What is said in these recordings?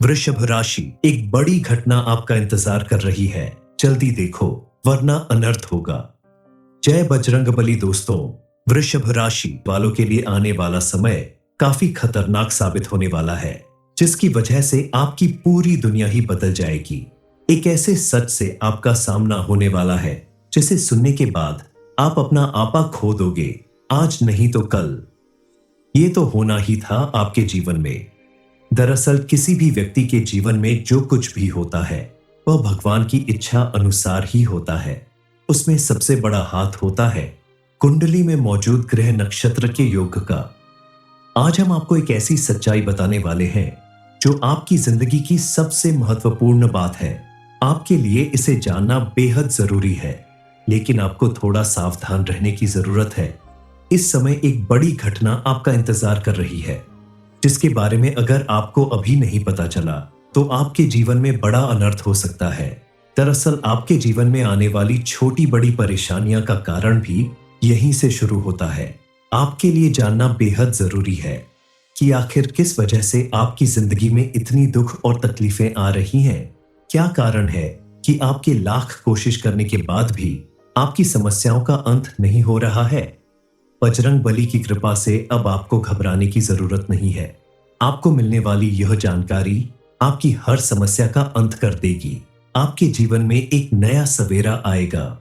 वृषभ राशि, एक बड़ी घटना आपका इंतजार कर रही है। जल्दी देखो, वरना अनर्थ होगा। जय बजरंगबली दोस्तों। वृषभ राशि वालों के लिए आने वाला समय काफी खतरनाक साबित होने वाला है, जिसकी वजह से आपकी पूरी दुनिया ही बदल जाएगी। एक ऐसे सच से आपका सामना होने वाला है जिसे सुनने के बाद आप अपना आपा खो दोगे, आज नहीं तो कल। ये तो होना ही था आपके जीवन में। दरअसल किसी भी व्यक्ति के जीवन में जो कुछ भी होता है वह भगवान की इच्छा अनुसार ही होता है। उसमें सबसे बड़ा हाथ होता है कुंडली में मौजूद ग्रह नक्षत्र के योग का। आज हम आपको एक ऐसी सच्चाई बताने वाले हैं जो आपकी जिंदगी की सबसे महत्वपूर्ण बात है। आपके लिए इसे जानना बेहद जरूरी है, लेकिन आपको थोड़ा सावधान रहने की जरूरत है। इस समय एक बड़ी घटना आपका इंतजार कर रही है, जिसके बारे में अगर आपको अभी नहीं पता चला तो आपके जीवन में बड़ा अनर्थ हो सकता है। दरअसल आपके जीवन में आने वाली छोटी बड़ी परेशानियां का कारण भी यहीं से शुरू होता है। आपके लिए जानना बेहद जरूरी है कि आखिर किस वजह से आपकी जिंदगी में इतनी दुख और तकलीफें आ रही हैं। क्या कारण है कि आपके लाख कोशिश करने के बाद भी आपकी समस्याओं का अंत नहीं हो रहा है। बजरंग बली की कृपा से अब आपको घबराने की जरूरत नहीं है। आपको मिलने वाली यह जानकारी आपकी हर समस्या का अंत कर देगी। आपके जीवन में एक नया सवेरा आएगा।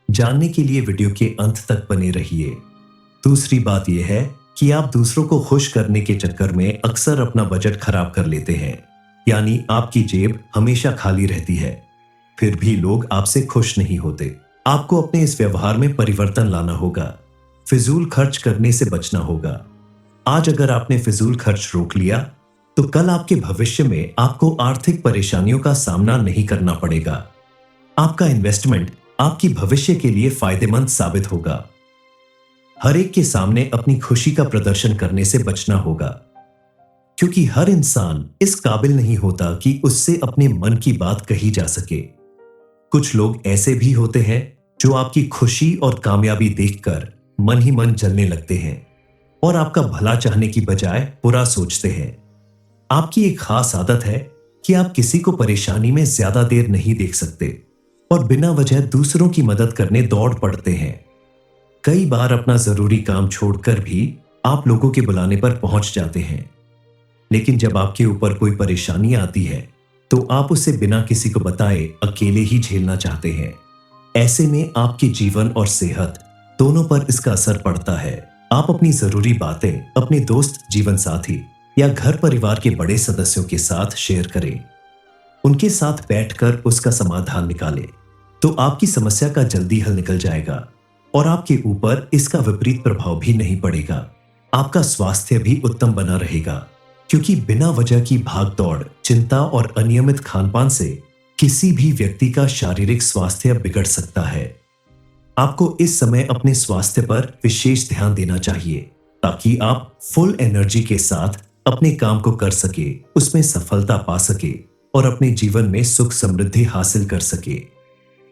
जानने के लिए वीडियो के अंत तक बने रहिए। दूसरी बात यह है कि आप दूसरों को खुश करने के चक्कर में अक्सर अपना बजट खराब कर लेते हैं, यानी आपकी जेब हमेशा खाली रहती है, फिर भी लोग आपसे खुश नहीं होते। आपको अपने इस व्यवहार में परिवर्तन लाना होगा। फिजूल खर्च करने से बचना होगा। आज अगर आपने फिजूल खर्च रोक लिया तो कल आपके भविष्य में आपको आर्थिक परेशानियों का सामना नहीं करना पड़ेगा। आपका इन्वेस्टमेंट आपकी भविष्य के लिए फायदेमंद साबित होगा। हर एक के सामने अपनी खुशी का प्रदर्शन करने से बचना होगा, क्योंकि हर इंसान इस काबिल नहीं होता कि उससे अपने मन की बात कही जा सके। कुछ लोग ऐसे भी होते हैं जो आपकी खुशी और कामयाबी देखकर मन ही मन जलने लगते हैं और आपका भला चाहने की बजाय बुरा सोचते हैं। आपकी एक खास आदत है कि आप किसी को परेशानी में ज्यादा देर नहीं देख सकते और बिना वजह दूसरों की मदद करने दौड़ पड़ते हैं। कई बार अपना जरूरी काम छोड़कर भी आप लोगों के बुलाने पर पहुंच जाते हैं, लेकिन जब आपके ऊपर कोई परेशानी आती है तो आप उसे बिना किसी को बताए अकेले ही झेलना चाहते हैं। ऐसे में आपके जीवन और सेहत दोनों पर इसका असर पड़ता है। आप अपनी जरूरी बातें अपने दोस्त, जीवन साथी या घर परिवार के बड़े सदस्यों के साथ शेयर करें। उनके साथ बैठकर उसका समाधान निकालें तो आपकी समस्या का जल्दी हल निकल जाएगा और आपके ऊपर इसका विपरीत प्रभाव भी नहीं पड़ेगा। आपका स्वास्थ्य भी उत्तम बना रहेगा, क्योंकि बिना वजह की भागदौड़, चिंता और अनियमित खानपान से किसी भी व्यक्ति का शारीरिक स्वास्थ्य बिगड़ सकता है। आपको इस समय अपने स्वास्थ्य पर विशेष ध्यान देना चाहिए, ताकि आप फुल एनर्जी के साथ अपने काम को कर सके, उसमें सफलता पा सके और अपने जीवन में सुख समृद्धि हासिल कर सके।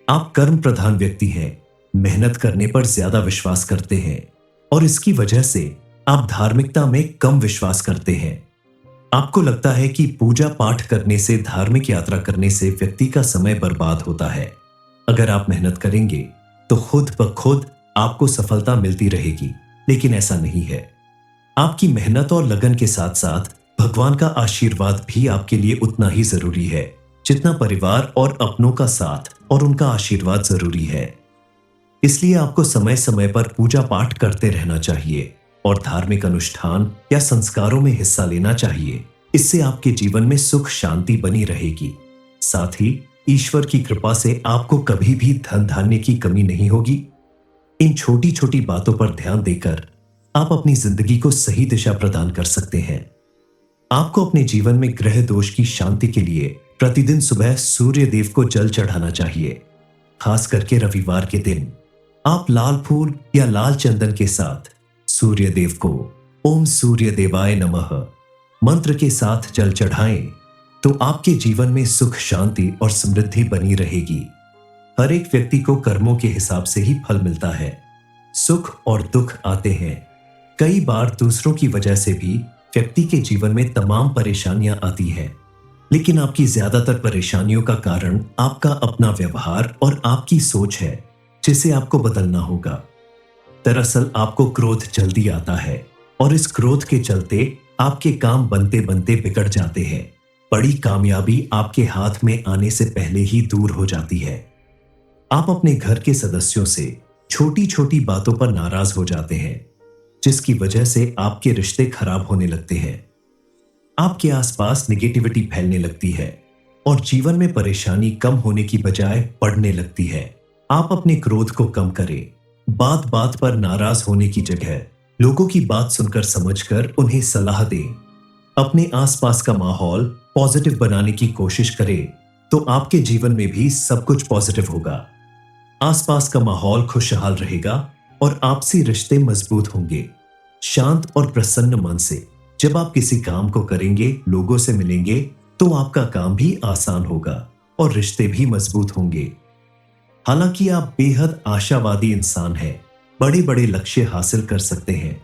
आप कर्म प्रधान व्यक्ति हैं, मेहनत करने पर ज्यादा विश्वास करते हैं और इसकी वजह से आप धार्मिकता में कम विश्वास करते हैं। आपको लगता है कि पूजा पाठ करने से, धार्मिक यात्रा करने से व्यक्ति का समय बर्बाद होता है। अगर आप मेहनत करेंगे तो खुद ब खुद आपको सफलता मिलती रहेगी, लेकिन ऐसा नहीं है। आपकी मेहनत और लगन के साथ साथ भगवान का आशीर्वाद भी आपके लिए उतना ही जरूरी है, जितना परिवार और अपनों का साथ और उनका आशीर्वाद जरूरी है। इसलिए आपको समय समय पर पूजा पाठ करते रहना चाहिए और धार्मिक अनुष्ठान या संस्कारों में हिस्सा लेना चाहिए। इससे आपके जीवन में सुख शांति बनी रहेगी। साथ ही ईश्वर की कृपा से आपको कभी भी धन धान्य की कमी नहीं होगी। इन छोटी छोटी बातों पर ध्यान देकर आप अपनी जिंदगी को सही दिशा प्रदान कर सकते हैं। आपको अपने जीवन में ग्रह दोष की शांति के लिए प्रतिदिन सुबह सूर्य देव को जल चढ़ाना चाहिए। खास करके रविवार के दिन आप लाल फूल या लाल चंदन के साथ सूर्य देव को ओम सूर्य देवाय नमः मंत्र के साथ जल चढ़ाएं तो आपके जीवन में सुख, शांति और समृद्धि बनी रहेगी। हर एक व्यक्ति को कर्मों के हिसाब से ही फल मिलता है। सुख और दुख आते हैं। कई बार दूसरों की वजह से भी व्यक्ति के जीवन में तमाम परेशानियां आती हैं। लेकिन आपकी ज्यादातर परेशानियों का कारण आपका अपना व्यवहार और आपकी सोच है, जिसे आपको बदलना होगा। दरअसल आपको क्रोध जल्दी आता है और इस क्रोध के चलते आपके काम बनते बनते बिगड़ जाते हैं। बड़ी कामयाबी आपके हाथ में आने से पहले ही दूर हो जाती है। आप अपने घर के सदस्यों से छोटी छोटी बातों पर नाराज हो जाते हैं, जिसकी वजह से आपके रिश्ते खराब होने लगते हैं। आपके आसपास निगेटिविटी फैलने लगती है और जीवन में परेशानी कम होने की बजाय बढ़ने लगती है। आप अपने क्रोध को कम करें। बात बात पर नाराज होने की जगह लोगों की बात सुनकर समझकर उन्हें सलाह दें। अपने आसपास का माहौल पॉजिटिव बनाने की कोशिश करें, तो आपके जीवन में भी सब कुछ पॉजिटिव होगा। आसपास का माहौल खुशहाल रहेगा और आपसी रिश्ते मजबूत होंगे। शांत और प्रसन्न मन से जब आप किसी काम को करेंगे, लोगों से मिलेंगे, तो आपका काम भी आसान होगा और रिश्ते भी मजबूत होंगे। हालांकि आप बेहद आशावादी इंसान हैं, बड़े बड़े लक्ष्य हासिल कर सकते हैं,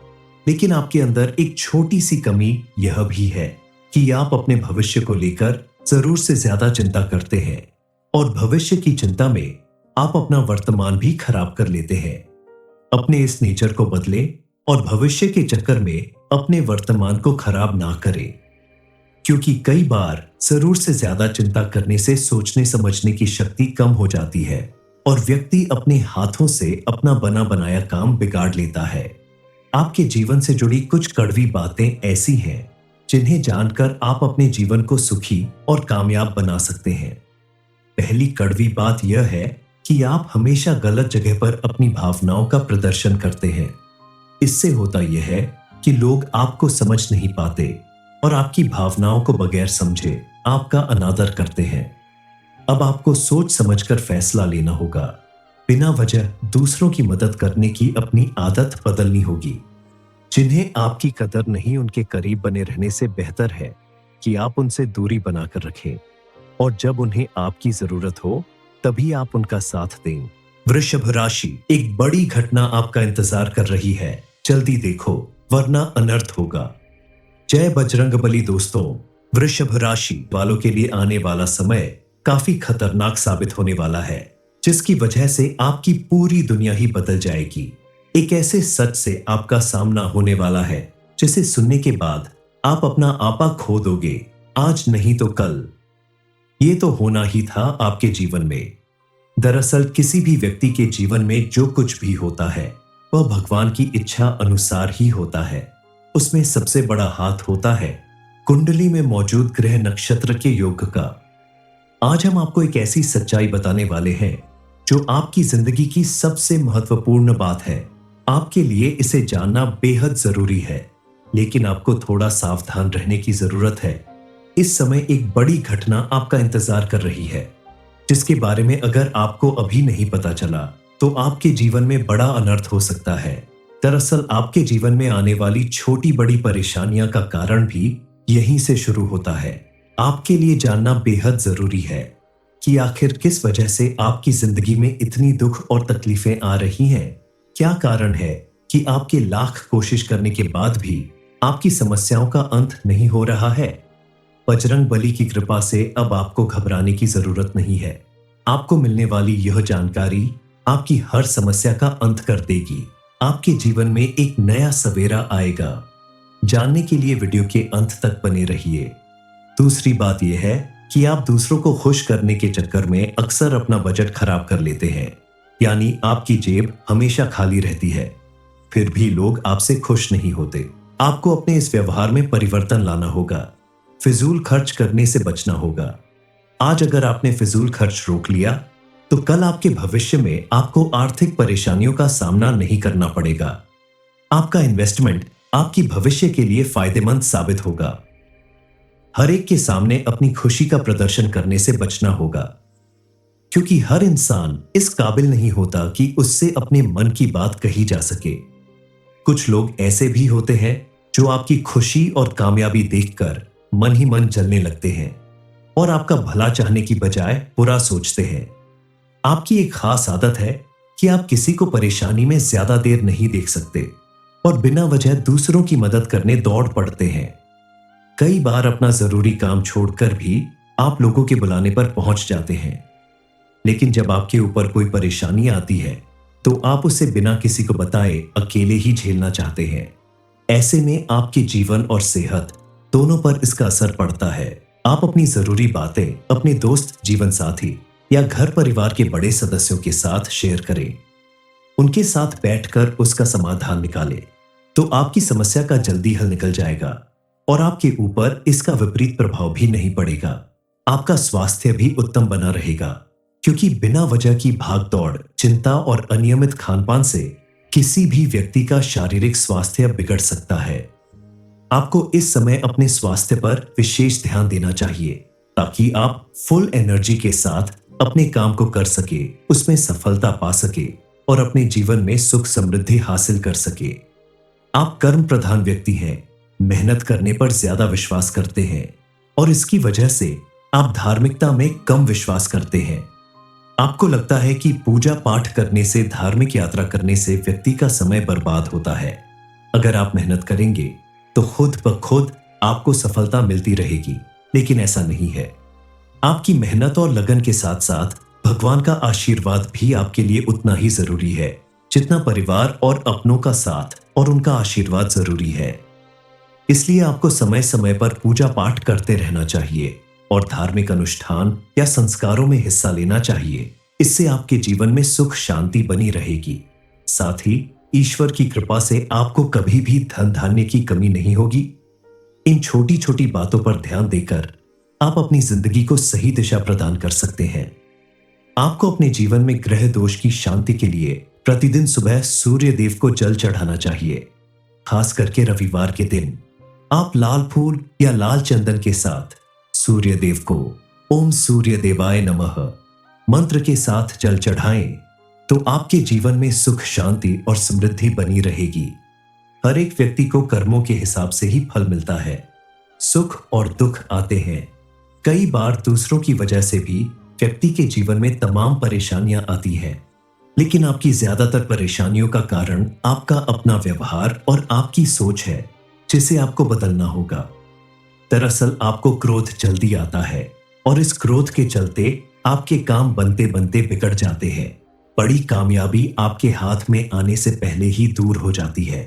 लेकिन आपके अंदर एक छोटी सी कमी यह भी है कि आप अपने भविष्य को लेकर जरूर से ज्यादा चिंता करते हैं और भविष्य की चिंता में आप अपना वर्तमान भी खराब कर लेते हैं। अपने इस नेचर को बदलें और भविष्य के चक्कर में अपने वर्तमान को खराब ना करें, क्योंकि कई बार जरूर से ज्यादा चिंता करने से सोचने समझने की शक्ति कम हो जाती है और व्यक्ति अपने हाथों से अपना बना बनाया काम बिगाड़ लेता है। आपके जीवन से जुड़ी कुछ कड़वी बातें ऐसी हैं जिन्हें जानकर आप अपने जीवन को सुखी और कामयाब बना सकते हैं। पहली कड़वी बात यह है कि आप हमेशा गलत जगह पर अपनी भावनाओं का प्रदर्शन करते हैं। इससे होता यह है कि लोग आपको समझ नहीं पाते और आपकी भावनाओं को बगैर समझे आपका अनादर करते हैं। अब आपको सोच समझकर फैसला लेना होगा। बिना वजह दूसरों की मदद करने की अपनी आदत बदलनी होगी। जिन्हें आपकी कदर नहीं, उनके करीब बने रहने से बेहतर है कि आप उनसे दूरी बनाकर रखें और जब उन्हें आपकी जरूरत हो तभी आप उनका साथ दें। वृषभ राशि, एक बड़ी घटना आपका इंतजार कर रही है, जल्दी देखो वरना अनर्थ होगा। जय बजरंगबली दोस्तों, वृषभ राशि वालों के लिए आने वाला समय काफी खतरनाक साबित होने वाला है, जिसकी वजह से आपकी पूरी दुनिया ही बदल जाएगी। एक ऐसे सच से आपका सामना होने वाला है जिसे सुनने के बाद आप अपना आपा खो दोगे, आज नहीं तो कल। ये तो होना ही था आपके जीवन में। दरअसल किसी भी व्यक्ति के जीवन में जो कुछ भी होता है वह भगवान की इच्छा अनुसार ही होता है। उसमें सबसे बड़ा हाथ होता है कुंडली में मौजूद ग्रह नक्षत्र के योग का। आज हम आपको एक ऐसी सच्चाई बताने वाले हैं जो आपकी जिंदगी की सबसे महत्वपूर्ण बात है। आपके लिए इसे जानना बेहद जरूरी है, लेकिन आपको थोड़ा सावधान रहने की जरूरत है। इस समय एक बड़ी घटना आपका इंतजार कर रही है, जिसके बारे में अगर आपको अभी नहीं पता चला तो आपके जीवन में बड़ा अनर्थ हो सकता है। दरअसल आपके जीवन में आने वाली छोटी बड़ी परेशानियां का कारण भी यहीं से शुरू होता है। आपके लिए जानना बेहद जरूरी है कि आखिर किस वजह से आपकी जिंदगी में इतनी दुख और तकलीफें आ रही हैं। क्या कारण है कि आपके लाख कोशिश करने के बाद भी आपकी समस्याओं का अंत नहीं हो रहा है। बजरंग बली की कृपा से अब आपको घबराने की जरूरत नहीं है। आपको मिलने वाली यह जानकारी आपकी हर समस्या का अंत कर देगी। आपके जीवन में एक नया सवेरा आएगा। जानने के लिए वीडियो के अंत तक बने रहिए। दूसरी बात यह है कि आप दूसरों को खुश करने के चक्कर में अक्सर अपना बजट खराब कर लेते हैं, यानी आपकी जेब हमेशा खाली रहती है, फिर भी लोग आपसे खुश नहीं होते। आपको अपने इस व्यवहार में परिवर्तन लाना होगा। फिजूल खर्च करने से बचना होगा। आज अगर आपने फिजूल खर्च रोक लिया तो कल आपके भविष्य में आपको आर्थिक परेशानियों का सामना नहीं करना पड़ेगा। आपका इन्वेस्टमेंट आपकी भविष्य के लिए फायदेमंद साबित होगा। हर एक के सामने अपनी खुशी का प्रदर्शन करने से बचना होगा, क्योंकि हर इंसान इस काबिल नहीं होता कि उससे अपने मन की बात कही जा सके। कुछ लोग ऐसे भी होते हैं जो आपकी खुशी और कामयाबी देखकर मन ही मन जलने लगते हैं और आपका भला चाहने की बजाय बुरा सोचते हैं। आपकी एक खास आदत है कि आप किसी को परेशानी में ज्यादा देर नहीं देख सकते और बिना वजह दूसरों की मदद करने दौड़ पड़ते हैं। कई बार अपना जरूरी काम छोड़कर भी आप लोगों के बुलाने पर पहुंच जाते हैं। लेकिन जब आपके ऊपर कोई परेशानी आती है तो आप उसे बिना किसी को बताए अकेले ही झेलना चाहते हैं। ऐसे में आपके जीवन और सेहत दोनों पर इसका असर पड़ता है। आप अपनी जरूरी बातें अपने दोस्त, जीवन साथी या घर परिवार के बड़े सदस्यों के साथ शेयर करें। उनके साथ बैठकर उसका समाधान निकालें तो आपकी समस्या का जल्दी हल निकल जाएगा और आपके ऊपर इसका विपरीत प्रभाव भी नहीं पड़ेगा। आपका स्वास्थ्य भी उत्तम बना रहेगा, क्योंकि बिना वजह की भागदौड़, चिंता और अनियमित खानपान से किसी भी व्यक्ति का शारीरिक स्वास्थ्य बिगड़ सकता है। आपको इस समय अपने स्वास्थ्य पर विशेष ध्यान देना चाहिए ताकि आप फुल एनर्जी के साथ अपने काम को कर सके, उसमें सफलता पा सके और अपने जीवन में सुख समृद्धि हासिल कर सके। आप कर्म प्रधान व्यक्ति हैं, मेहनत करने पर ज्यादा विश्वास करते हैं और इसकी वजह से आप धार्मिकता में कम विश्वास करते हैं। आपको लगता है कि पूजा पाठ करने से, धार्मिक यात्रा करने से व्यक्ति का समय बर्बाद होता है। अगर आप मेहनत करेंगे तो खुद ब खुद आपको सफलता मिलती रहेगी, लेकिन ऐसा नहीं है। आपकी मेहनत और लगन के साथ साथ भगवान का आशीर्वाद भी आपके लिए उतना ही जरूरी है जितना परिवार और अपनों का साथ और उनका आशीर्वाद जरूरी है। इसलिए आपको समय समय पर पूजा पाठ करते रहना चाहिए और धार्मिक अनुष्ठान या संस्कारों में हिस्सा लेना चाहिए। इससे आपके जीवन में सुख शांति बनी रहेगी। साथ ही ईश्वर की कृपा से आपको कभी भी धन धान्य की कमी नहीं होगी। इन छोटी छोटी बातों पर ध्यान देकर आप अपनी जिंदगी को सही दिशा प्रदान कर सकते हैं। आपको अपने जीवन में ग्रह दोष की शांति के लिए प्रतिदिन सुबह सूर्य देव को जल चढ़ाना चाहिए। खास करके रविवार के दिन आप लाल फूल या लाल चंदन के साथ सूर्य देव को ओम सूर्य देवाय नमः मंत्र के साथ जल चढ़ाएं तो आपके जीवन में सुख, शांति और समृद्धि बनी रहेगी। हर एक व्यक्ति को कर्मों के हिसाब से ही फल मिलता है। सुख और दुख आते हैं। कई बार दूसरों की वजह से भी व्यक्ति के जीवन में तमाम परेशानियां आती हैं, लेकिन आपकी ज्यादातर परेशानियों का कारण आपका अपना व्यवहार और आपकी सोच है, जिसे आपको बदलना होगा। दरअसल आपको क्रोध जल्दी आता है और इस क्रोध के चलते आपके काम बनते बनते बिगड़ जाते हैं। बड़ी कामयाबी आपके हाथ में आने से पहले ही दूर हो जाती है।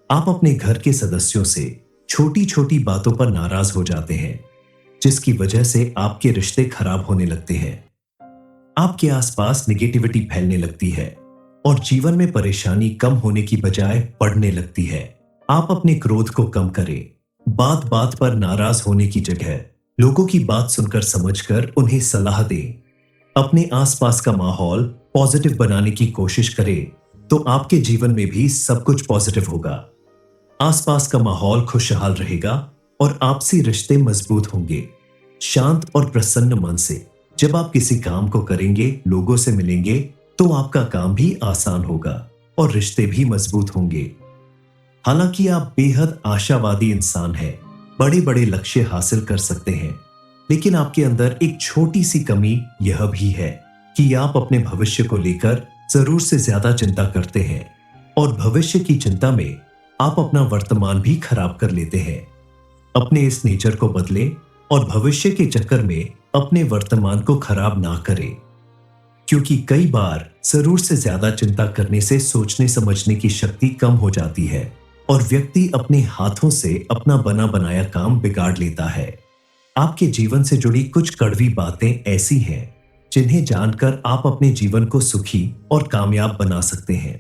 आप अपने घर के सदस्यों से छोटी छोटी बातों पर नाराज हो जाते हैं, जिसकी वजह से आपके रिश्ते खराब होने लगते हैं। आपके आसपास निगेटिविटी फैलने लगती है और जीवन में परेशानी कम होने की बजाय बढ़ने लगती है। आप अपने क्रोध को कम करें। बात बात पर नाराज होने की जगह लोगों की बात सुनकर समझकर उन्हें सलाह दें। अपने आसपास का माहौल पॉजिटिव बनाने की कोशिश करें तो आपके जीवन में भी सब कुछ पॉजिटिव होगा। आसपास का माहौल खुशहाल रहेगा और आपसी रिश्ते मजबूत होंगे। शांत और प्रसन्न मन से जब आप किसी काम को करेंगे, लोगों से मिलेंगे, तो आपका काम भी आसान होगा और रिश्ते भी मजबूत होंगे। हालांकि आप बेहद आशावादी इंसान हैं, बड़े बड़े लक्ष्य हासिल कर सकते हैं, लेकिन आपके अंदर एक छोटी सी कमी यह भी है कि आप अपने भविष्य को लेकर जरूर से ज्यादा चिंता करते हैं और भविष्य की चिंता में आप अपना वर्तमान भी खराब कर लेते हैं। अपने इस नेचर को बदलें और भविष्य के चक्कर में अपने वर्तमान को खराब ना करें, क्योंकि कई बार जरूर से ज्यादा चिंता करने से सोचने समझने की शक्ति कम हो जाती है और व्यक्ति अपने हाथों से अपना बना बनाया काम बिगाड़ लेता है। आपके जीवन से जुड़ी कुछ कड़वी बातें ऐसी हैं जिन्हें जानकर आप अपने जीवन को सुखी और कामयाब बना सकते हैं।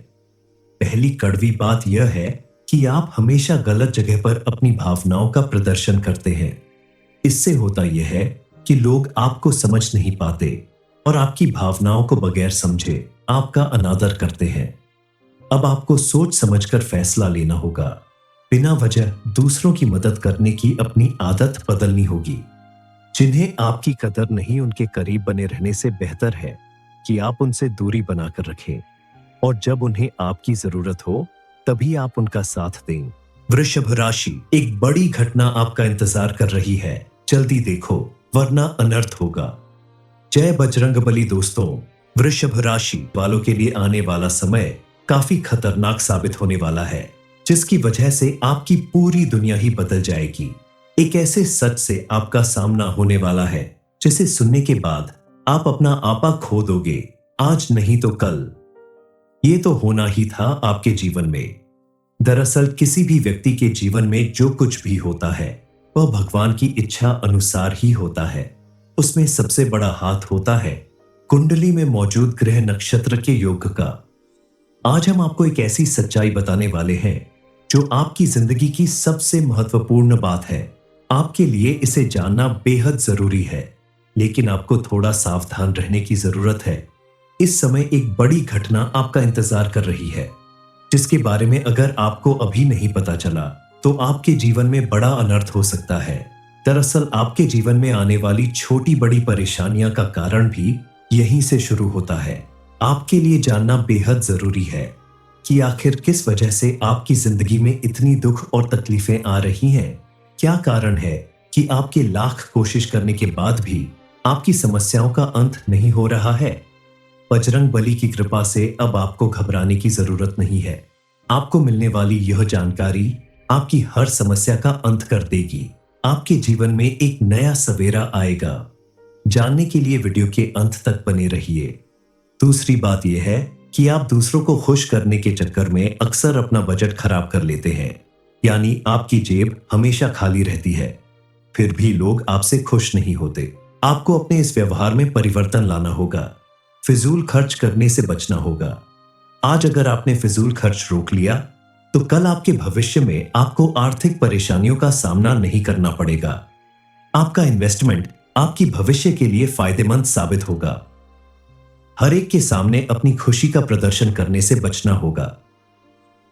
पहली कड़वी बात यह है कि आप हमेशा गलत जगह पर अपनी भावनाओं का प्रदर्शन करते हैं। इससे होता यह है कि लोग आपको समझ नहीं पाते और आपकी भावनाओं को बगैर समझे आपका अनादर करते हैं। अब आपको सोच समझकर फैसला लेना होगा। बिना वजह दूसरों की मदद करने की अपनी आदत बदलनी होगी। जिन्हें आपकी कदर नहीं, उनके करीब बने रहने से बेहतर है कि आप उनसे दूरी बनाकर रखें और जब उन्हें आपकी जरूरत हो तभी आप उनका साथ दें। वृषभ राशि, एक बड़ी घटना आपका इंतजार कर रही है। जल्दी देखो वरना अनर्थ होगा। जय बजरंगबली दोस्तों, वृषभ राशि वालों के लिए आने वाला समय काफी खतरनाक साबित होने वाला है, जिसकी वजह से आपकी पूरी दुनिया ही बदल जाएगी। एक ऐसे सच से आपका सामना होने वाला है जिसे सुनने के बाद आप अपना आपा खो दोगे, आज नहीं तो कल। ये तो होना ही था आपके जीवन में। दरअसल किसी भी व्यक्ति के जीवन में जो कुछ भी होता है वह भगवान की इच्छा अनुसार ही होता है। उसमें सबसे बड़ा हाथ होता है कुंडली में मौजूद ग्रह नक्षत्र के योग का। आज हम आपको एक ऐसी सच्चाई बताने वाले हैं जो आपकी जिंदगी की सबसे महत्वपूर्ण बात है। आपके लिए इसे जानना बेहद जरूरी है, लेकिन आपको थोड़ा सावधान रहने की जरूरत है। इस समय एक बड़ी घटना आपका इंतजार कर रही है, जिसके बारे में अगर आपको अभी नहीं पता चला तो आपके जीवन में बड़ा अनर्थ हो सकता है। दरअसल आपके जीवन में आने वाली छोटी बड़ी परेशानियां का कारण भी यहीं से शुरू होता है। आपके लिए जानना बेहद जरूरी है कि आखिर किस वजह से आपकी जिंदगी में इतनी दुख और तकलीफें आ रही हैं। क्या कारण है कि आपके लाख कोशिश करने के बाद भी आपकी समस्याओं का अंत नहीं हो रहा है। बजरंग बली की कृपा से अब आपको घबराने की जरूरत नहीं है। आपको मिलने वाली यह जानकारी आपकी हर समस्या का अंत कर देगी। आपके जीवन में एक नया सवेरा आएगा। जानने के लिए वीडियो के अंत तक बने रहिए। दूसरी बात यह है कि आप दूसरों को खुश करने के चक्कर में अक्सर अपना बजट खराब कर लेते हैं, यानी आपकी जेब हमेशा खाली रहती है, फिर भी लोग आपसे खुश नहीं होते। आपको अपने इस व्यवहार में परिवर्तन लाना होगा। फिजूल खर्च करने से बचना होगा। आज अगर आपने फिजूल खर्च रोक लिया तो कल आपके भविष्य में आपको आर्थिक परेशानियों का सामना नहीं करना पड़ेगा। आपका इन्वेस्टमेंट आपकी भविष्य के लिए फायदेमंद साबित होगा। हर एक के सामने अपनी खुशी का प्रदर्शन करने से बचना होगा,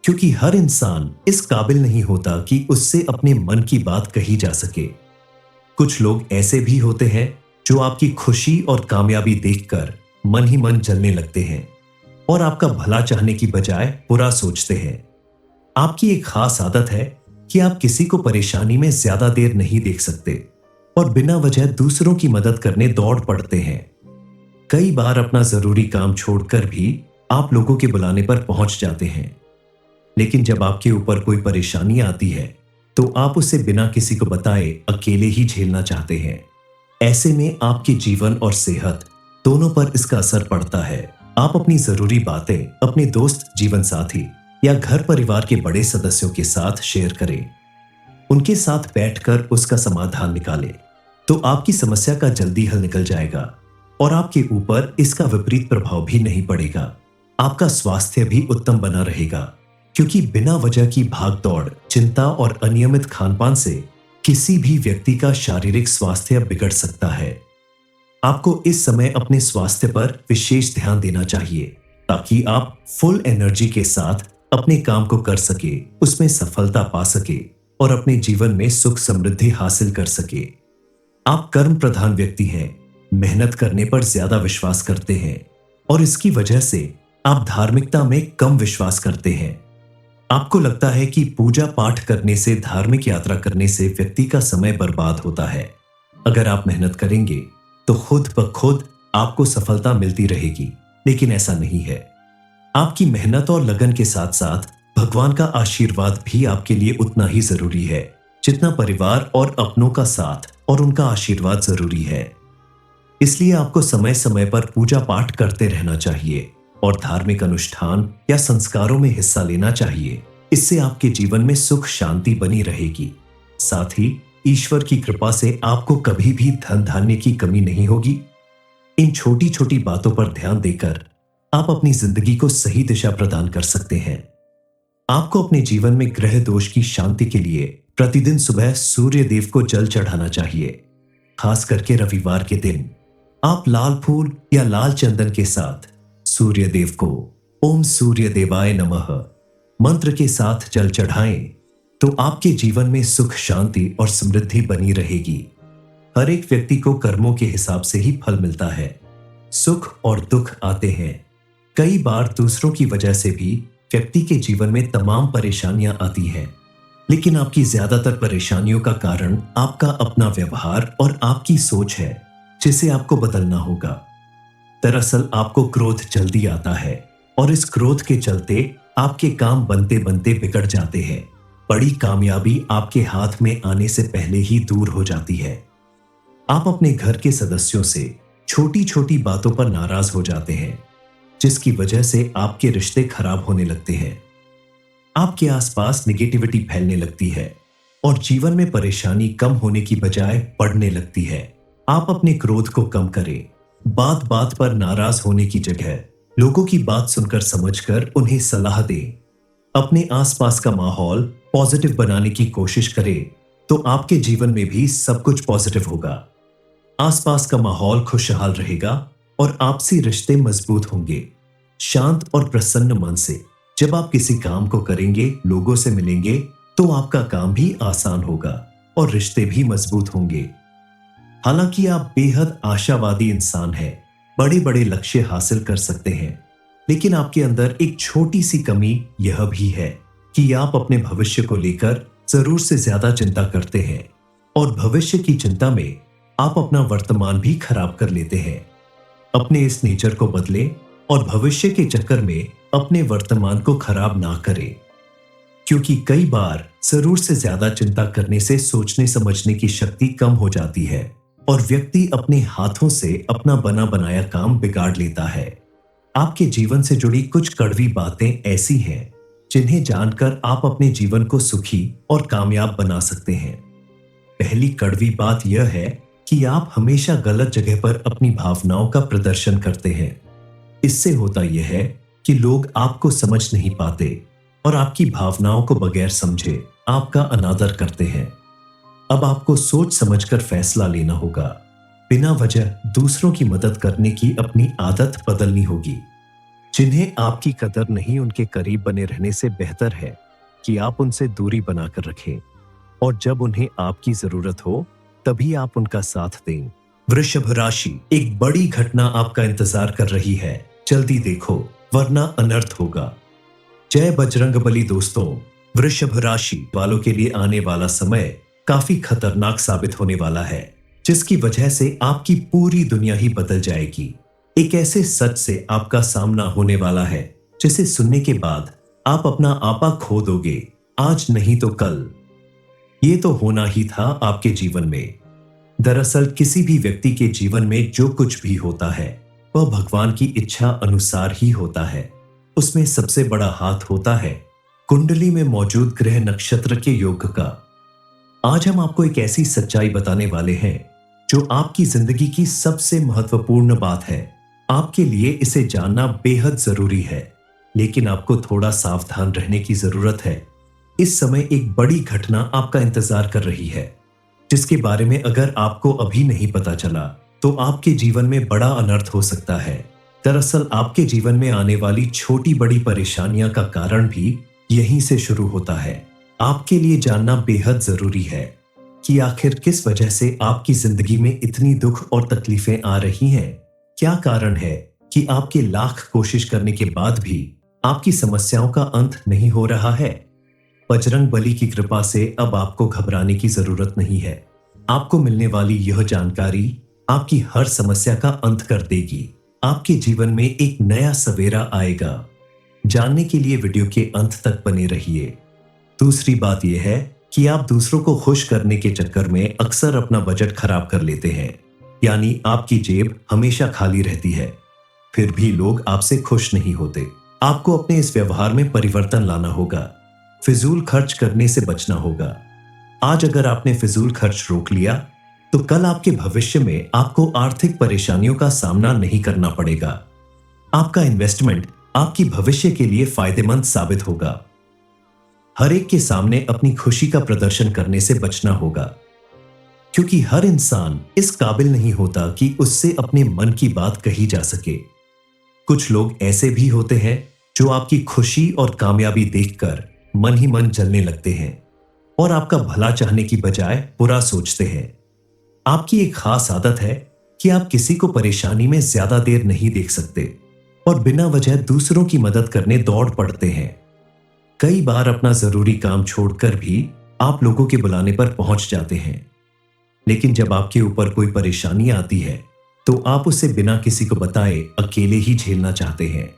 क्योंकि हर इंसान इस काबिल नहीं होता कि उससे अपने मन की बात कही जा सके। कुछ लोग ऐसे भी होते हैं जो आपकी खुशी और कामयाबी देखकर मन ही मन जलने लगते हैं और आपका भला चाहने की बजाय बुरा सोचते हैं। आपकी एक खास आदत है कि आप किसी को परेशानी में ज्यादा देर नहीं देख सकते और बिना वजह दूसरों की मदद करने दौड़ पड़ते हैं। कई बार अपना जरूरी काम छोड़कर भी आप लोगों के बुलाने पर पहुंच जाते हैं, लेकिन जब आपके ऊपर कोई परेशानी आती है तो आप उसे बिना किसी को बताए अकेले ही झेलना चाहते हैं। ऐसे में आपके जीवन और सेहत दोनों पर इसका असर पड़ता है। आप अपनी जरूरी बातें अपने दोस्त, जीवन साथी या घर परिवार के बड़े सदस्यों के साथ शेयर करें। उनके साथ बैठकर उसका समाधान निकालें तो आपकी समस्या का जल्दी हल निकल जाएगा और आपके ऊपर इसका विपरीत प्रभाव भी नहीं पड़ेगा। आपका स्वास्थ्य भी उत्तम बना रहेगा, क्योंकि बिना वजह की भागदौड़, चिंता और अनियमित खानपान से किसी भी व्यक्ति का शारीरिक स्वास्थ्य बिगड़ सकता है। आपको इस समय अपने स्वास्थ्य पर विशेष ध्यान देना चाहिए ताकि आप फुल एनर्जी के साथ अपने काम को कर सके, उसमें सफलता पा सके और अपने जीवन में सुख समृद्धि हासिल कर सके। आप कर्म प्रधान व्यक्ति हैं, मेहनत करने पर ज्यादा विश्वास करते हैं और इसकी वजह से आप धार्मिकता में कम विश्वास करते हैं। आपको लगता है कि पूजा पाठ करने से, धार्मिक यात्रा करने से व्यक्ति का समय बर्बाद होता है। अगर आप मेहनत करेंगे तो खुद ब खुद आपको सफलता मिलती रहेगी, लेकिन ऐसा नहीं है। आपकी मेहनत और लगन के साथ साथ भगवान का आशीर्वाद भी आपके लिए उतना ही जरूरी है जितना परिवार और अपनों का साथ और उनका आशीर्वाद जरूरी है। इसलिए आपको समय समय पर पूजा पाठ करते रहना चाहिए और धार्मिक अनुष्ठान या संस्कारों में हिस्सा लेना चाहिए। इससे आपके जीवन में सुख शांति बनी रहेगी। साथ ही ईश्वर की कृपा से आपको कभी भी धन धान्य की कमी नहीं होगी। इन छोटी छोटी बातों पर ध्यान देकर आप अपनी जिंदगी को सही दिशा प्रदान कर सकते हैं। आपको अपने जीवन में ग्रह दोष की शांति के लिए प्रतिदिन सुबह सूर्य देव को जल चढ़ाना चाहिए। खास करके रविवार के दिन आप लाल फूल या लाल चंदन के साथ सूर्य देव को ओम सूर्य देवाय नमः मंत्र के साथ जल चढ़ाएं तो आपके जीवन में सुख, शांति और समृद्धि बनी रहेगी। हर एक व्यक्ति को कर्मों के हिसाब से ही फल मिलता है। सुख और दुख आते हैं। कई बार दूसरों की वजह से भी व्यक्ति के जीवन में तमाम परेशानियां आती हैं, लेकिन आपकी ज्यादातर परेशानियों का कारण आपका अपना व्यवहार और आपकी सोच है, जिसे आपको बदलना होगा। दरअसल आपको क्रोध जल्दी आता है और इस क्रोध के चलते आपके काम बनते बनते बिगड़ जाते हैं। बड़ी कामयाबी आपके हाथ में आने से पहले ही दूर हो जाती है। आप अपने घर के सदस्यों से छोटी छोटी बातों पर नाराज हो जाते हैं, जिसकी वजह से आपके रिश्ते खराब होने लगते हैं। आपके आसपास निगेटिविटी फैलने लगती है और जीवन में परेशानी कम होने की बजाय बढ़ने लगती है। आप अपने क्रोध को कम करें। बात बात पर नाराज होने की जगह लोगों की बात सुनकर समझकर उन्हें सलाह दें। अपने आसपास का माहौल पॉजिटिव बनाने की कोशिश करें, तो आपके जीवन में भी सब कुछ पॉजिटिव होगा। आसपास का माहौल खुशहाल रहेगा और आपसी रिश्ते मजबूत होंगे। शांत और प्रसन्न मन से जब आप किसी काम को करेंगे, लोगों से मिलेंगे, तो आपका काम भी आसान होगा और रिश्ते भी मजबूत होंगे। हालांकि आप बेहद आशावादी इंसान हैं, बड़े बड़े लक्ष्य हासिल कर सकते हैं, लेकिन आपके अंदर एक छोटी सी कमी यह भी है कि आप अपने भविष्य को लेकर जरूर से ज्यादा चिंता करते हैं और भविष्य की चिंता में आप अपना वर्तमान भी खराब कर लेते हैं। अपने इस नेचर को बदलें और भविष्य के चक्कर में अपने वर्तमान को खराब ना करें, क्योंकि कई बार जरूर से ज्यादा चिंता करने से सोचने समझने की शक्ति कम हो जाती है और व्यक्ति अपने हाथों से अपना बना बनाया काम बिगाड़ लेता है। आपके जीवन से जुड़ी कुछ कड़वी बातें ऐसी हैं जिन्हें जानकर आप अपने जीवन को सुखी और कामयाब बना सकते हैं। पहली कड़वी बात यह है कि आप हमेशा गलत जगह पर अपनी भावनाओं का प्रदर्शन करते हैं। इससे होता यह है कि लोग आपको समझ नहीं पाते और आपकी भावनाओं को बगैर समझे आपका अनादर करते हैं। अब आपको सोच समझकर फैसला लेना होगा। बिना वजह दूसरों की मदद करने की अपनी आदत बदलनी होगी। जिन्हें आपकी कदर नहीं, उनके करीब बने रहने से बेहतर है कि आप उनसे दूरी बनाकर रखें और जब उन्हें आपकी जरूरत हो तभी आप उनका साथ दें। वृषभ राशि, एक बड़ी घटना आपका इंतजार कर रही है। जल्दी देखो वरना अनर्थ होगा। जय बजरंगबली दोस्तों, वृषभ राशि वालों के लिए आने वाला समय काफी खतरनाक साबित होने वाला है, जिसकी वजह से आपकी पूरी दुनिया ही बदल जाएगी। एक ऐसे सच से आपका सामना होने वाला है जिसे सुनने के बाद आप अपना आपा खो दोगे, आज नहीं तो कल। ये तो होना ही था आपके जीवन में। दरअसल किसी भी व्यक्ति के जीवन में जो कुछ भी होता है वह भगवान की इच्छा अनुसार ही होता है। उसमें सबसे बड़ा हाथ होता है कुंडली में मौजूद ग्रह नक्षत्र के योग का। आज हम आपको एक ऐसी सच्चाई बताने वाले हैं जो आपकी जिंदगी की सबसे महत्वपूर्ण बात है। आपके लिए इसे जानना बेहद जरूरी है, लेकिन आपको थोड़ा सावधान रहने की जरूरत है। इस समय एक बड़ी घटना आपका इंतजार कर रही है, जिसके बारे में अगर आपको अभी नहीं पता चला तो आपके जीवन में बड़ा अनर्थ हो सकता है। दरअसल आपके जीवन में आने वाली छोटी बड़ी परेशानियां का कारण भी यहीं से शुरू होता है। आपके लिए जानना बेहद जरूरी है कि आखिर किस वजह से आपकी जिंदगी में इतनी दुख और तकलीफें आ रही हैं। क्या कारण है कि आपके लाख कोशिश करने के बाद भी आपकी समस्याओं का अंत नहीं हो रहा है। बजरंग बली की कृपा से अब आपको घबराने की जरूरत नहीं है। आपको मिलने वाली यह जानकारी आपकी हर समस्या का अंत कर देगी। आपके जीवन में एक नया सवेरा आएगा। जानने के लिए वीडियो के अंत तक बने रहिए। दूसरी बात यह है कि आप दूसरों को खुश करने के चक्कर में अक्सर अपना बजट खराब कर लेते हैं, यानी आपकी जेब हमेशा खाली रहती है, फिर भी लोग आपसे खुश नहीं होते। आपको अपने इस व्यवहार में परिवर्तन लाना होगा। फिजूल खर्च करने से बचना होगा। आज अगर आपने फिजूल खर्च रोक लिया तो कल आपके भविष्य में आपको आर्थिक परेशानियों का सामना नहीं करना पड़ेगा। आपका इन्वेस्टमेंट आपकी भविष्य के लिए फायदेमंद साबित होगा। हर एक के सामने अपनी खुशी का प्रदर्शन करने से बचना होगा, क्योंकि हर इंसान इस काबिल नहीं होता कि उससे अपने मन की बात कही जा सके। कुछ लोग ऐसे भी होते हैं जो आपकी खुशी और कामयाबी देखकर मन ही मन जलने लगते हैं और आपका भला चाहने की बजाय बुरा सोचते हैं। आपकी एक खास आदत है कि आप किसी को परेशानी में ज्यादा देर नहीं देख सकते और बिना वजह दूसरों की मदद करने दौड़ पड़ते हैं। कई बार अपना जरूरी काम छोड़कर भी आप लोगों के बुलाने पर पहुंच जाते हैं, लेकिन जब आपके ऊपर कोई परेशानी आती है तो आप उसे बिना किसी को बताए अकेले ही झेलना चाहते हैं।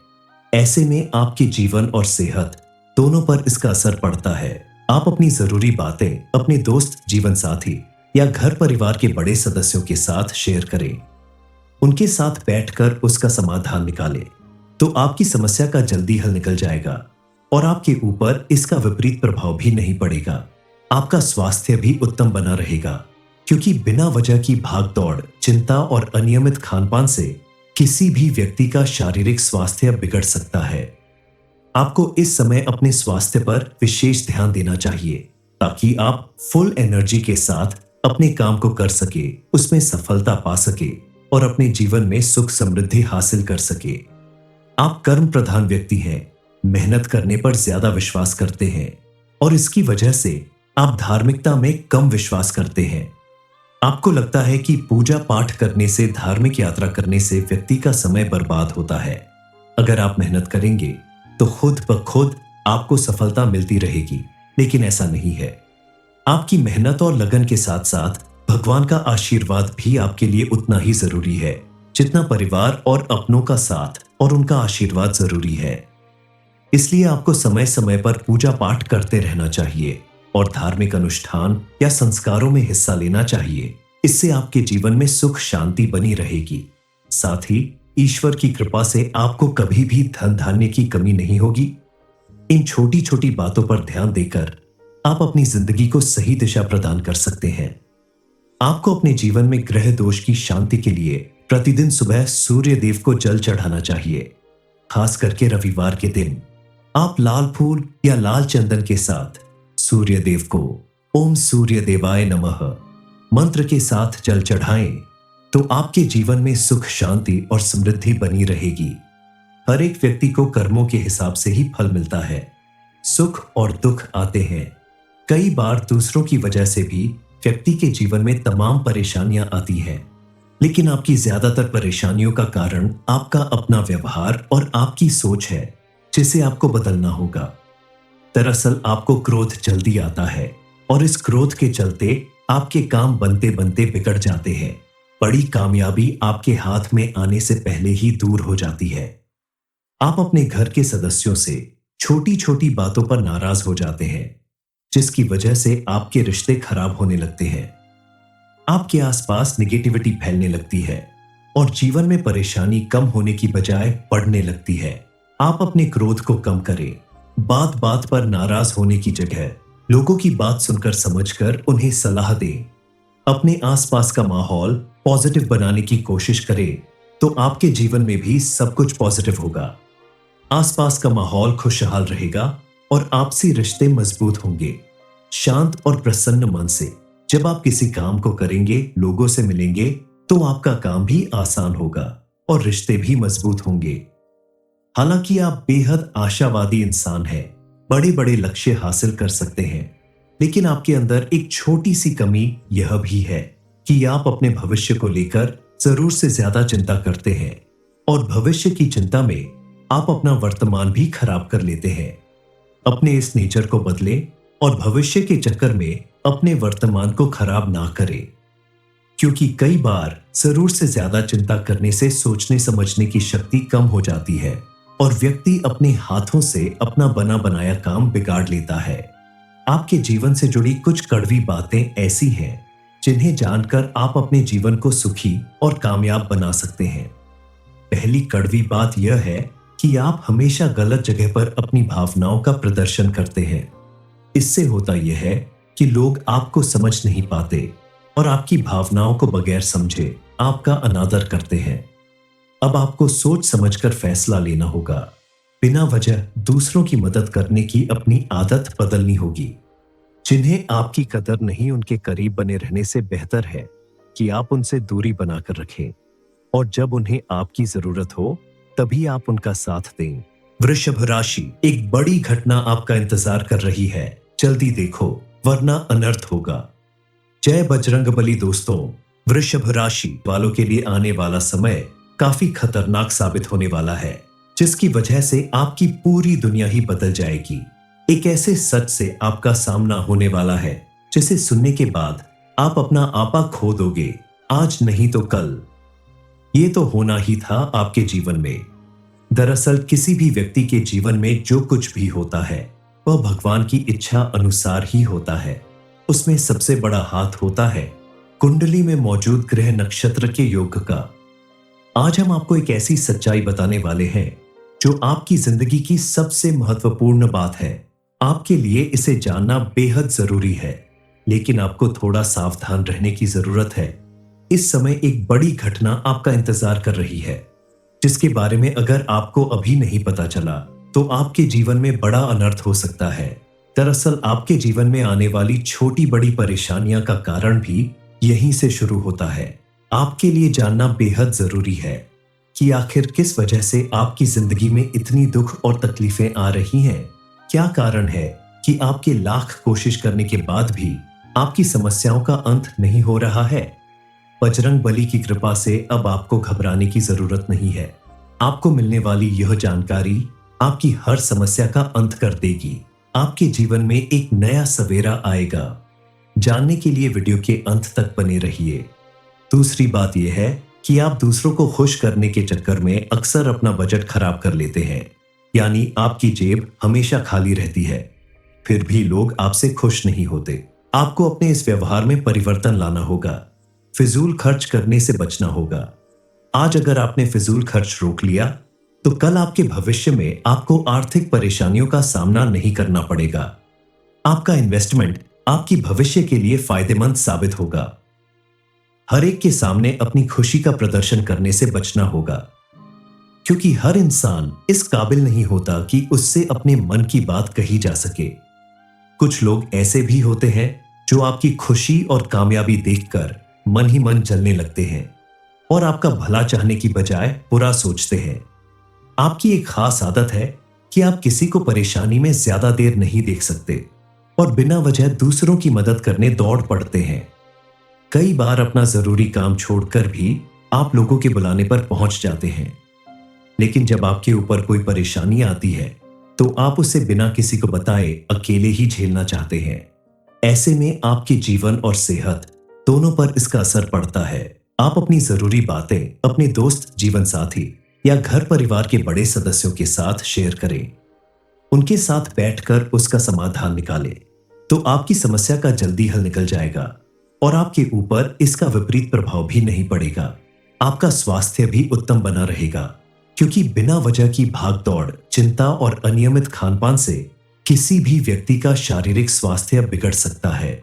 ऐसे में आपके जीवन और सेहत दोनों पर इसका असर पड़ता है। आप अपनी जरूरी बातें अपने दोस्त, जीवन साथी या घर परिवार के बड़े सदस्यों के साथ शेयर करें। उनके साथ बैठकर उसका समाधान निकालें, तो आपकी समस्या का जल्दी हल निकल जाएगा और आपके ऊपर इसका विपरीत प्रभाव भी नहीं पड़ेगा। आपका स्वास्थ्य भी उत्तम बना रहेगा, क्योंकि बिना वजह की भाग दौड़, चिंता और अनियमित खानपान से किसी भी व्यक्ति का शारीरिक स्वास्थ्य बिगड़ सकता है। आपको इस समय अपने स्वास्थ्य पर विशेष ध्यान देना चाहिए, ताकि आप फुल एनर्जी के साथ अपने काम को कर सके, उसमें सफलता पा सके और अपने जीवन में सुख समृद्धि हासिल कर सके। आप कर्म प्रधान व्यक्ति हैं, मेहनत करने पर ज्यादा विश्वास करते हैं और इसकी वजह से आप धार्मिकता में कम विश्वास करते हैं। आपको लगता है कि पूजा पाठ करने से, धार्मिक यात्रा करने से व्यक्ति का समय बर्बाद होता है। अगर आप मेहनत करेंगे तो खुद ब खुद आपको सफलता मिलती रहेगी, लेकिन ऐसा नहीं है। आपकी मेहनत और लगन के साथ साथ भगवान का आशीर्वाद भी आपके लिए उतना ही जरूरी है, जितना परिवार और अपनों का साथ और उनका आशीर्वाद जरूरी है। इसलिए आपको समय समय पर पूजा पाठ करते रहना चाहिए और धार्मिक अनुष्ठान या संस्कारों में हिस्सा लेना चाहिए। इससे आपके जीवन में सुख शांति बनी रहेगी। साथ ही ईश्वर की कृपा से आपको कभी भी धन धान्य की कमी नहीं होगी। इन छोटी छोटी बातों पर ध्यान देकर आप अपनी जिंदगी को सही दिशा प्रदान कर सकते हैं। आपको अपने जीवन में ग्रह दोष की शांति के लिए प्रतिदिन सुबह सूर्य देव को जल चढ़ाना चाहिए। खास करके रविवार के दिन आप लाल फूल या लाल चंदन के साथ सूर्य देव को ओम सूर्य देवाय नमः मंत्र के साथ जल चढ़ाएं, तो आपके जीवन में सुख शांति और समृद्धि बनी रहेगी। हर एक व्यक्ति को कर्मों के हिसाब से ही फल मिलता है। सुख और दुख आते हैं। कई बार दूसरों की वजह से भी व्यक्ति के जीवन में तमाम परेशानियां आती हैं, लेकिन आपकी ज्यादातर परेशानियों का कारण आपका अपना व्यवहार और आपकी सोच है, जिसे आपको बदलना होगा। दरअसल आपको क्रोध जल्दी आता है और इस क्रोध के चलते आपके काम बनते बनते बिगड़ जाते हैं। बड़ी कामयाबी आपके हाथ में आने से पहले ही दूर हो जाती है। आप अपने घर के सदस्यों से छोटी छोटी बातों पर नाराज हो जाते हैं, जिसकी वजह से आपके रिश्ते खराब होने लगते हैं। आपके आसपास निगेटिविटी फैलने लगती है और जीवन में परेशानी कम होने की बजाय बढ़ने लगती है। आप अपने क्रोध को कम करें। बात बात पर नाराज होने की जगह लोगों की बात सुनकर समझकर उन्हें सलाह दें। अपने आसपास का माहौल पॉजिटिव बनाने की कोशिश करें, तो आपके जीवन में भी सब कुछ पॉजिटिव होगा। आसपास का माहौल खुशहाल रहेगा और आपसी रिश्ते मजबूत होंगे। शांत और प्रसन्न मन से जब आप किसी काम को करेंगे, लोगों से मिलेंगे, तो आपका काम भी आसान होगा और रिश्ते भी मजबूत होंगे। हालांकि आप बेहद आशावादी इंसान हैं, बड़े बड़े लक्ष्य हासिल कर सकते हैं, लेकिन आपके अंदर एक छोटी सी कमी यह भी है कि आप अपने भविष्य को लेकर जरूर से ज्यादा चिंता करते हैं और भविष्य की चिंता में आप अपना वर्तमान भी खराब कर लेते हैं। अपने इस नेचर को बदलें और भविष्य के चक्कर में अपने वर्तमान को खराब ना करें, क्योंकि कई बार जरूर से ज्यादा चिंता करने से सोचने समझने की शक्ति कम हो जाती है और व्यक्ति अपने हाथों से अपना बना बनाया काम बिगाड़ लेता है। आपके जीवन से जुड़ी कुछ कड़वी बातें ऐसी हैं जिन्हें जानकर आप अपने जीवन को सुखी और कामयाब बना सकते हैं। पहली कड़वी बात यह है कि आप हमेशा गलत जगह पर अपनी भावनाओं का प्रदर्शन करते हैं। इससे होता यह है कि लोग आपको समझ नहीं पाते और आपकी भावनाओं को बगैर समझे आपका अनादर करते हैं। अब आपको सोच समझकर फैसला लेना होगा। बिना वजह दूसरों की मदद करने की अपनी आदत बदलनी होगी। जिन्हें आपकी कदर नहीं, उनके करीब बने रहने से बेहतर है कि आप उनसे दूरी बनाकर रखें और जब उन्हें आपकी जरूरत हो तभी आप उनका साथ दें। वृषभ राशि, एक बड़ी घटना आपका इंतजार कर रही है। जल्दी देखो, वरना अनर्थ होगा। जय बजरंगबली दोस्तों, वृषभ राशि वालों के लिए आने वाला समय काफी खतरनाक साबित होने वाला है, जिसकी वजह से आपकी पूरी दुनिया ही बदल जाएगी। एक ऐसे सच से आपका सामना होने वाला है जिसे सुनने के बाद आप अपना आपा खो दोगे, आज नहीं तो कल। ये तो होना ही था आपके जीवन में। दरअसल किसी भी व्यक्ति के जीवन में जो कुछ भी होता है वह भगवान की इच्छा अनुसार ही होता है। उसमें सबसे बड़ा हाथ होता है कुंडली में मौजूद ग्रह नक्षत्र के योग का। आज हम आपको एक ऐसी सच्चाई बताने वाले हैं जो आपकी जिंदगी की सबसे महत्वपूर्ण बात है। आपके लिए इसे जानना बेहद जरूरी है, लेकिन आपको थोड़ा सावधान रहने की जरूरत है। इस समय एक बड़ी घटना आपका इंतजार कर रही है, जिसके बारे में अगर आपको अभी नहीं पता चला तो आपके जीवन में बड़ा अनर्थ हो सकता है। दरअसल आपके जीवन में आने वाली छोटी बड़ी परेशानियां का कारण भी यहीं से शुरू होता है। आपके लिए जानना बेहद जरूरी है कि आखिर किस वजह से आपकी जिंदगी में इतनी दुख और तकलीफें आ रही हैं। क्या कारण है कि आपके लाख कोशिश करने के बाद भी आपकी समस्याओं का अंत नहीं हो रहा है। बजरंग बली की कृपा से अब आपको घबराने की जरूरत नहीं है। आपको मिलने वाली यह जानकारी आपकी हर समस्या का अंत कर देगी। आपके जीवन में एक नया सवेरा आएगा। जानने के लिए वीडियो के अंत तक बने रहिए। दूसरी बात यह है कि आप दूसरों को खुश करने के चक्कर में अक्सर अपना बजट खराब कर लेते हैं, यानी आपकी जेब हमेशा खाली रहती है, फिर भी लोग आपसे खुश नहीं होते। आपको अपने इस व्यवहार में परिवर्तन लाना होगा। फिजूल खर्च करने से बचना होगा। आज अगर आपने फिजूल खर्च रोक लिया तो कल आपके भविष्य में आपको आर्थिक परेशानियों का सामना नहीं करना पड़ेगा। आपका इन्वेस्टमेंट आपकी भविष्य के लिए फायदेमंद साबित होगा। हर एक के सामने अपनी खुशी का प्रदर्शन करने से बचना होगा, क्योंकि हर इंसान इस काबिल नहीं होता कि उससे अपने मन की बात कही जा सके। कुछ लोग ऐसे भी होते हैं जो आपकी खुशी और कामयाबी देखकर मन ही मन जलने लगते हैं और आपका भला चाहने की बजाय बुरा सोचते हैं। आपकी एक खास आदत है कि आप किसी को परेशानी में ज्यादा देर नहीं देख सकते और बिना वजह दूसरों की मदद करने दौड़ पड़ते हैं। कई बार अपना जरूरी काम छोड़कर भी आप लोगों के बुलाने पर पहुंच जाते हैं, लेकिन जब आपके ऊपर कोई परेशानी आती है तो आप उसे बिना किसी को बताए अकेले ही झेलना चाहते हैं। ऐसे में आपके जीवन और सेहत दोनों पर इसका असर पड़ता है। आप अपनी जरूरी बातें अपने दोस्त, जीवन साथी या घर परिवार के बड़े सदस्यों के साथ शेयर करें। उनके साथ बैठकर उसका समाधान निकालें तो आपकी समस्या का जल्दी हल निकल जाएगा और आपके ऊपर इसका विपरीत प्रभाव भी नहीं पड़ेगा। आपका स्वास्थ्य भी उत्तम बना रहेगा, क्योंकि बिना वजह की भागदौड़, चिंता और अनियमित खानपान से किसी भी व्यक्ति का शारीरिक स्वास्थ्य बिगड़ सकता है।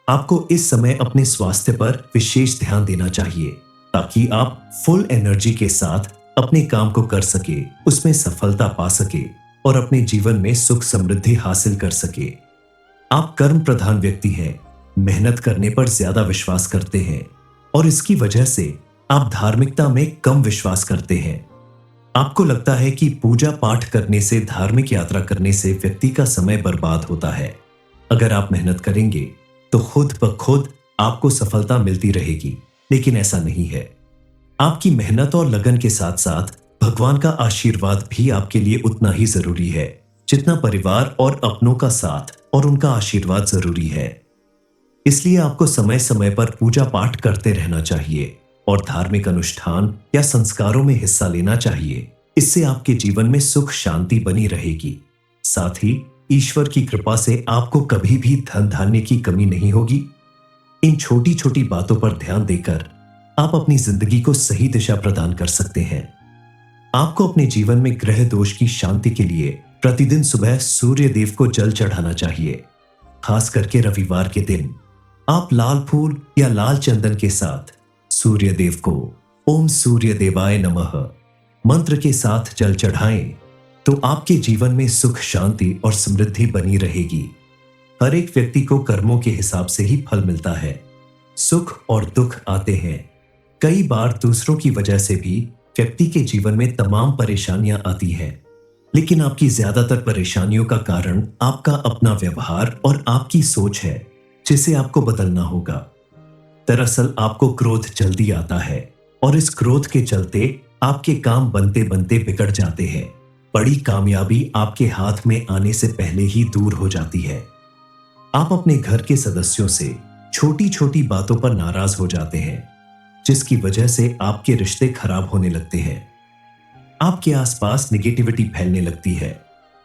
आपको इस समय अपने स्वास्थ्य पर विशेष ध्यान देना चाहिए, ताकि आप फुल एनर्जी के साथ अपने काम को कर सके, उसमें सफलता पा सके और अपने जीवन में सुख समृद्धि हासिल कर सके। आप कर्म प्रधान व्यक्ति हैं, मेहनत करने पर ज्यादा विश्वास करते हैं और इसकी वजह से आप धार्मिकता में कम विश्वास करते हैं। आपको लगता है कि पूजा पाठ करने से, धार्मिक यात्रा करने से व्यक्ति का समय बर्बाद होता है। अगर आप मेहनत करेंगे तो खुद ब खुद आपको सफलता मिलती रहेगी, लेकिन ऐसा नहीं है। आपकी मेहनत और लगन के साथ साथ भगवान का आशीर्वाद भी आपके लिए उतना ही जरूरी है, जितना परिवार और अपनों का साथ और उनका आशीर्वाद जरूरी है। इसलिए आपको समय समय पर पूजा पाठ करते रहना चाहिए और धार्मिक अनुष्ठान या संस्कारों में हिस्सा लेना चाहिए। इससे आपके जीवन में सुख शांति बनी रहेगी। साथ ही ईश्वर की कृपा से आपको कभी भी धन धान्य की कमी नहीं होगी। इन छोटी छोटी बातों पर ध्यान देकर आप अपनी जिंदगी को सही दिशा प्रदान कर सकते हैं। आपको अपने जीवन में ग्रह दोष की शांति के लिए प्रतिदिन सुबह सूर्य देव को जल चढ़ाना चाहिए। खास करके रविवार के दिन आप लाल फूल या लाल चंदन के साथ सूर्य देव को ओम सूर्य देवाय नमः मंत्र के साथ जल चढ़ाएं तो आपके जीवन में सुख, शांति और समृद्धि बनी रहेगी। हर एक व्यक्ति को कर्मों के हिसाब से ही फल मिलता है। सुख और दुख आते हैं। कई बार दूसरों की वजह से भी व्यक्ति के जीवन में तमाम परेशानियां आती हैं, लेकिन आपकी ज्यादातर परेशानियों का कारण आपका अपना व्यवहार और आपकी सोच है, जिसे आपको बदलना होगा। दरअसल आपको क्रोध जल्दी आता है और इस क्रोध के चलते आपके काम बनते बनते बिगड़ जाते हैं। बड़ी कामयाबी आपके हाथ में आने से पहले ही दूर हो जाती है। आप अपने घर के सदस्यों से छोटी छोटी बातों पर नाराज हो जाते हैं, जिसकी वजह से आपके रिश्ते खराब होने लगते हैं। आपके आसपास निगेटिविटी फैलने लगती है।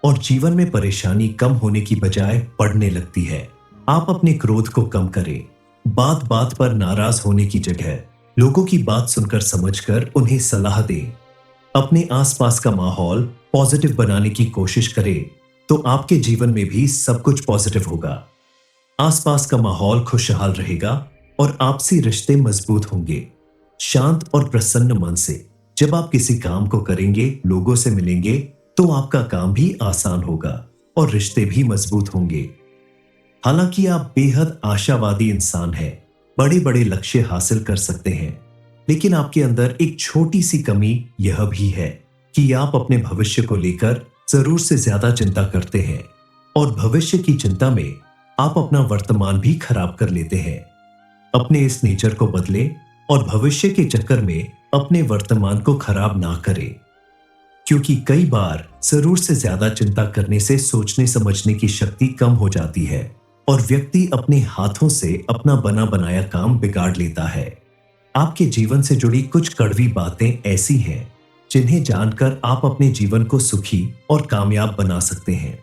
और जीवन में परेशानी कम होने की बजाय बढ़ने लगती है। आप अपने क्रोध को कम करें। बात बात पर नाराज होने की जगह लोगों की बात सुनकर समझकर उन्हें सलाह दें। अपने आसपास का माहौल पॉजिटिव बनाने की कोशिश करें तो आपके जीवन में भी सब कुछ पॉजिटिव होगा। आसपास का माहौल खुशहाल रहेगा और आपसी रिश्ते मजबूत होंगे। शांत और प्रसन्न मन से जब आप किसी काम को करेंगे, लोगों से मिलेंगे, तो आपका काम भी आसान होगा और रिश्ते भी मजबूत होंगे। हालांकि आप बेहद आशावादी इंसान हैं, बड़े बड़े लक्ष्य हासिल कर सकते हैं, लेकिन आपके अंदर एक छोटी सी कमी यह भी है कि आप अपने भविष्य को लेकर जरूर से ज्यादा चिंता करते हैं और भविष्य की चिंता में आप अपना वर्तमान भी खराब कर लेते हैं। अपने इस नेचर को बदलें और भविष्य के चक्कर में अपने वर्तमान को खराब ना करें, क्योंकि कई बार जरूर से ज्यादा चिंता करने से सोचने समझने की शक्ति कम हो जाती है और व्यक्ति अपने हाथों से अपना बना बनाया काम बिगाड़ लेता है। आपके जीवन से जुड़ी कुछ कड़वी बातें ऐसी हैं जिन्हें जानकर आप अपने जीवन को सुखी और कामयाब बना सकते हैं।